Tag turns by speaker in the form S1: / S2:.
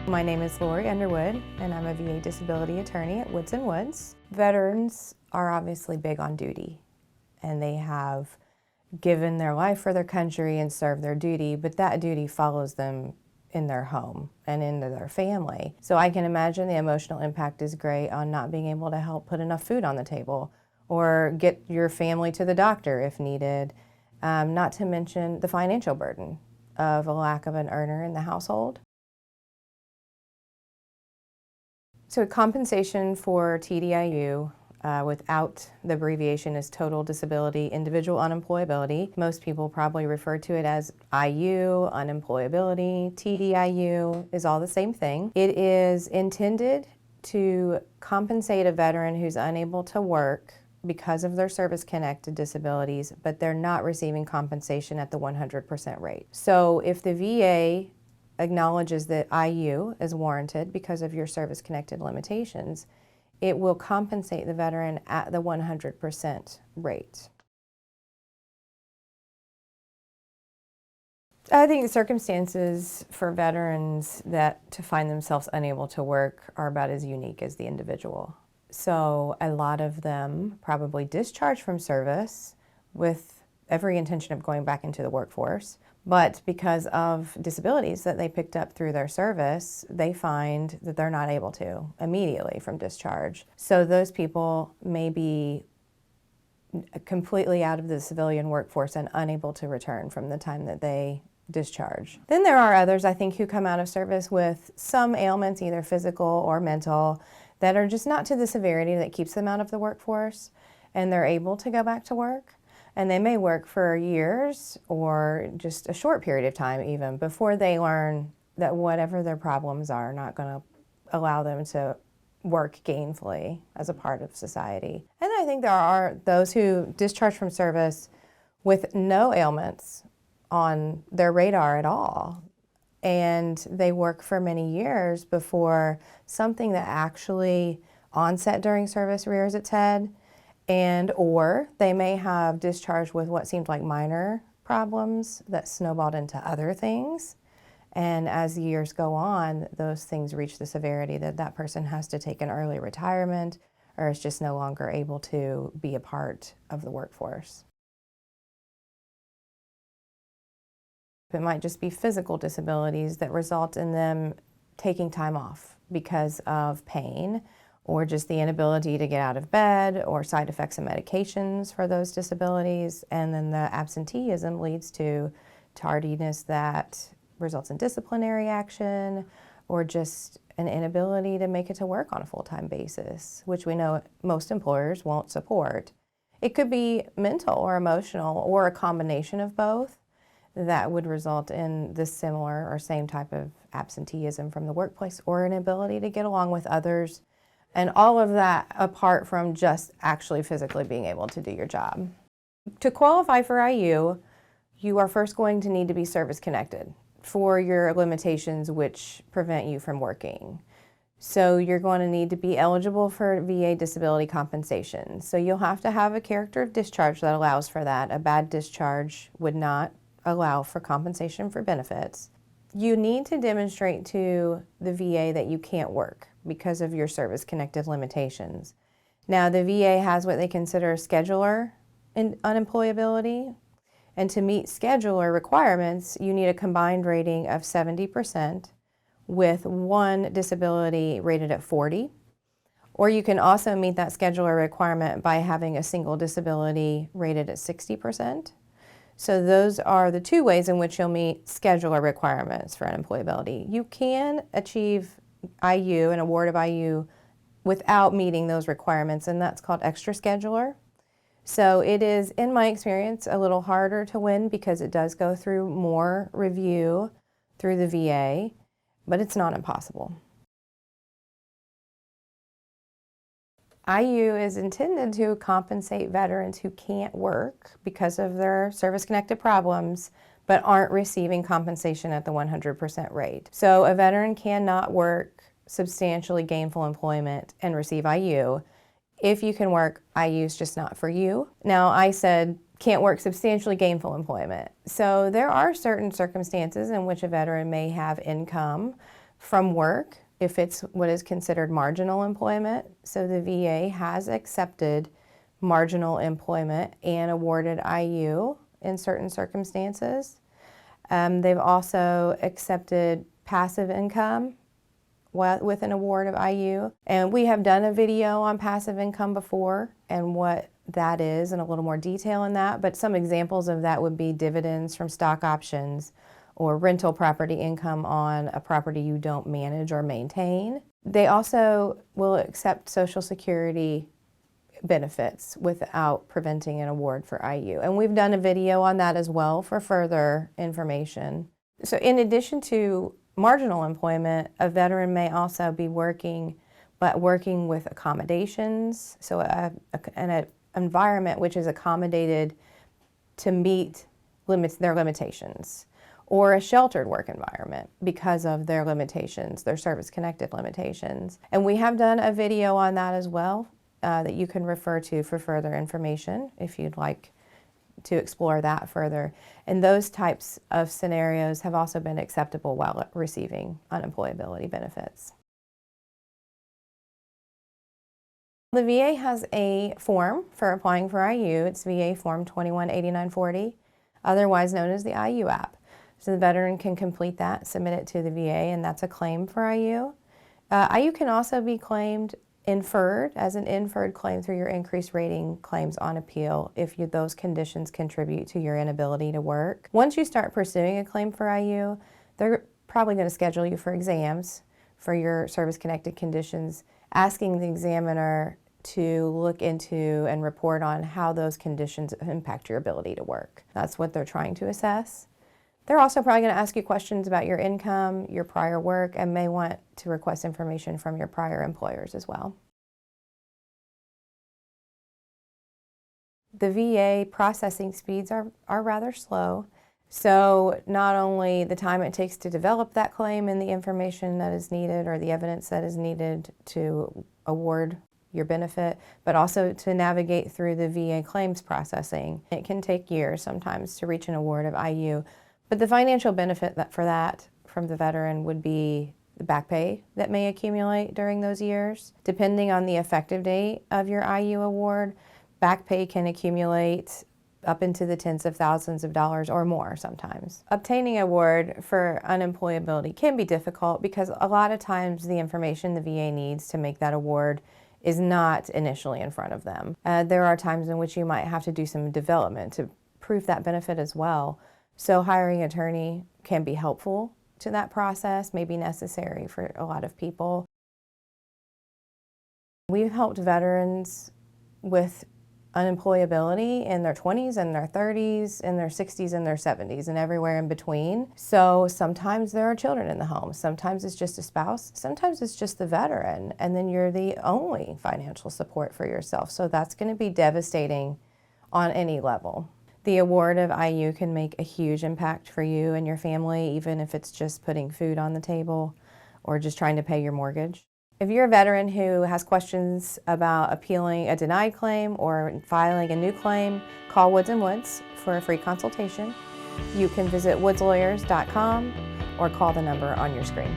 S1: My name is Lori Underwood, and I'm a VA disability attorney at Woods & Woods. Veterans are obviously big on duty, and they have given their life for their country and served their duty, but that duty follows them in their home and into their family. So I can imagine the emotional impact is great on not being able to help put enough food on the table or get your family to the doctor if needed, not to mention the financial burden of a lack of an earner in the household. So compensation for TDIU, without the abbreviation, is total disability individual unemployability. Most people probably refer to it as IU, unemployability. TDIU is all the same thing. It is intended to compensate a veteran who's unable to work because of their service-connected disabilities, but they're not receiving compensation at the 100% rate. So if the VA acknowledges that IU is warranted because of your service-connected limitations, it will compensate the veteran at the 100% rate. I think the circumstances for veterans to find themselves unable to work are about as unique as the individual. So a lot of them probably discharge from service with every intention of going back into the workforce, but because of disabilities that they picked up through their service, they find that they're not able to immediately from discharge. So those people may be completely out of the civilian workforce and unable to return from the time that they discharge. Then there are others, I think, who come out of service with some ailments, either physical or mental, that are just not to the severity that keeps them out of the workforce, and they're able to go back to work. And they may work for years or just a short period of time even before they learn that whatever their problems are not going to allow them to work gainfully as a part of society. And I think there are those who discharge from service with no ailments on their radar at all. And they work for many years before something that actually onset during service rears its head. Or they may have discharged with what seemed like minor problems that snowballed into other things. And as the years go on, those things reach the severity that that person has to take an early retirement or is just no longer able to be a part of the workforce. It might just be physical disabilities that result in them taking time off because of pain, or just the inability to get out of bed, or side effects of medications for those disabilities. And then the absenteeism leads to tardiness that results in disciplinary action, or just an inability to make it to work on a full-time basis, which we know most employers won't support. It could be mental or emotional, or a combination of both, that would result in this similar or same type of absenteeism from the workplace, or an inability to get along with others. And all of that apart from just actually physically being able to do your job. To qualify for IU, you are first going to need to be service-connected for your limitations which prevent you from working. So you're going to need to be eligible for VA disability compensation. So you'll have to have a character of discharge that allows for that. A bad discharge would not allow for compensation for benefits. You need to demonstrate to the VA that you can't work because of your service-connected limitations. Now, the VA has what they consider scheduler unemployability, and to meet scheduler requirements, you need a combined rating of 70% with one disability rated at 40. Or you can also meet that scheduler requirement by having a single disability rated at 60%. So those are the two ways in which you'll meet scheduler requirements for unemployability. You can achieve IU, an award of IU, without meeting those requirements, and that's called extra scheduler. So it is, in my experience, a little harder to win because it does go through more review through the VA, but it's not impossible. IU is intended to compensate veterans who can't work because of their service-connected problems, but aren't receiving compensation at the 100% rate. So a veteran cannot work substantially gainful employment and receive IU. If you can work, IU is just not for you. Now, I said can't work substantially gainful employment. So there are certain circumstances in which a veteran may have income from work if it's what is considered marginal employment. So the VA has accepted marginal employment and awarded IU in certain circumstances. They've also accepted passive income with an award of IU. And we have done a video on passive income before and what that is and a little more detail in that, but some examples of that would be dividends from stock options or rental property income on a property you don't manage or maintain. They also will accept Social Security benefits without preventing an award for IU. And we've done a video on that as well for further information. So in addition to marginal employment, a veteran may also be working with accommodations, so an environment which is accommodated to meet their limitations, or a sheltered work environment because of their limitations, their service-connected limitations. And we have done a video on that as well that you can refer to for further information if you'd like to explore that further. And those types of scenarios have also been acceptable while receiving unemployability benefits. The VA has a form for applying for IU. It's VA Form 218940, otherwise known as the IU app. So the veteran can complete that, submit it to the VA, and that's a claim for IU. IU can also be claimed as an inferred claim through your increased rating claims on appeal if those conditions contribute to your inability to work. Once you start pursuing a claim for IU, they're probably going to schedule you for exams for your service-connected conditions, asking the examiner to look into and report on how those conditions impact your ability to work. That's what they're trying to assess. They're also probably going to ask you questions about your income, your prior work, and may want to request information from your prior employers as well. The VA processing speeds are rather slow, so not only the time it takes to develop that claim and the information that is needed or the evidence that is needed to award your benefit, but also to navigate through the VA claims processing. It can take years sometimes to reach an award of IU. But the financial benefit from the veteran would be the back pay that may accumulate during those years. Depending on the effective date of your IU award, back pay can accumulate up into the tens of thousands of dollars or more sometimes. Obtaining an award for unemployability can be difficult because a lot of times the information the VA needs to make that award is not initially in front of them. There are times in which you might have to do some development to prove that benefit as well. So hiring an attorney can be helpful to that process, may be necessary for a lot of people. We've helped veterans with unemployability in their 20s and their 30s, in their 60s and their 70s, and everywhere in between. So sometimes there are children in the home, sometimes it's just a spouse, sometimes it's just the veteran, and then you're the only financial support for yourself. So that's going to be devastating on any level. The award of IU can make a huge impact for you and your family, even if it's just putting food on the table or just trying to pay your mortgage. If you're a veteran who has questions about appealing a denied claim or filing a new claim, call Woods & Woods for a free consultation. You can visit woodslawyers.com or call the number on your screen.